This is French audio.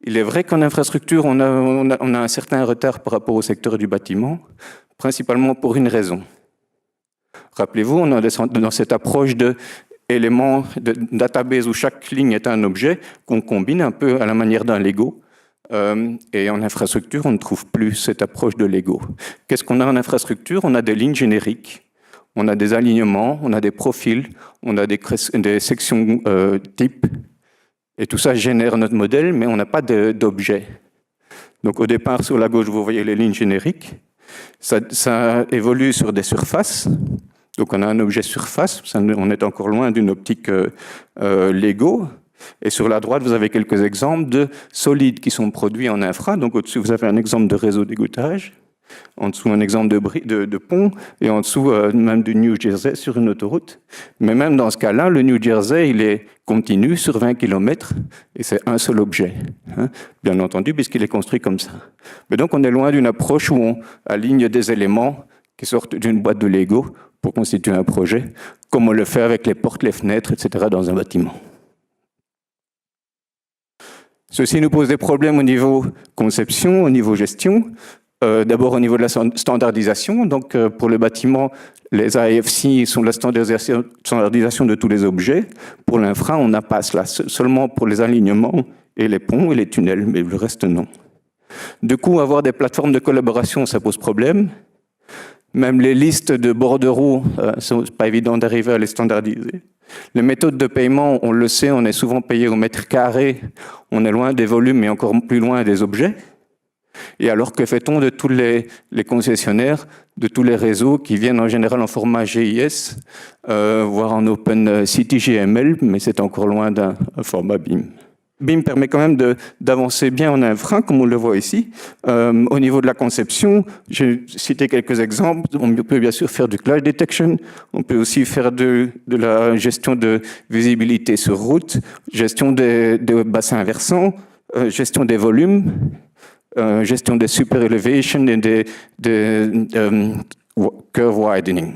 Il est vrai qu'en infrastructure, on a un certain retard par rapport au secteur du bâtiment, principalement pour une raison. Rappelez-vous, on est dans cette approche d'éléments de database où chaque ligne est un objet qu'on combine un peu à la manière d'un Lego. Et en infrastructure, on ne trouve plus cette approche de Lego. Qu'est-ce qu'on a en infrastructure? On a des lignes génériques, on a des alignements, on a des profils, on a des sections types. Et tout ça génère notre modèle, mais on n'a pas d'objet. Donc au départ, sur la gauche, vous voyez les lignes génériques. Ça évolue sur des surfaces. Donc on a un objet surface, on est encore loin d'une optique Lego. Et sur la droite, vous avez quelques exemples de solides qui sont produits en infra. Donc au-dessus, vous avez un exemple de réseau d'égouttage. En dessous, un exemple de pont, et en dessous, même du New Jersey sur une autoroute. Mais même dans ce cas-là, le New Jersey, il est continu sur 20 km, et c'est un seul objet, hein, bien entendu, puisqu'il est construit comme ça. Mais donc, on est loin d'une approche où on aligne des éléments qui sortent d'une boîte de Lego pour constituer un projet, comme on le fait avec les portes, les fenêtres, etc., dans un bâtiment. Ceci nous pose des problèmes au niveau conception, au niveau gestion. D'abord au niveau de la standardisation, donc pour le bâtiment, les AIFC sont la standardisation de tous les objets. Pour l'infra, on n'a pas cela, seulement pour les alignements et les ponts et les tunnels, mais le reste non. Du coup, avoir des plateformes de collaboration, ça pose problème. Même les listes de bordereaux, c'est pas évident d'arriver à les standardiser. Les méthodes de paiement, on le sait, on est souvent payé au mètre carré, on est loin des volumes et encore plus loin des objets. Et alors, que fait-on de tous les concessionnaires, de tous les réseaux qui viennent en général en format GIS, voire en OpenCity GML, mais c'est encore loin d'un format BIM. BIM permet quand même d'avancer bien en infra, comme on le voit ici. Au niveau de la conception, j'ai cité quelques exemples. On peut bien sûr faire du clash detection, on peut aussi faire de la gestion de visibilité sur route, gestion des bassins versants, gestion des volumes, gestion des super elevation et des curve widening.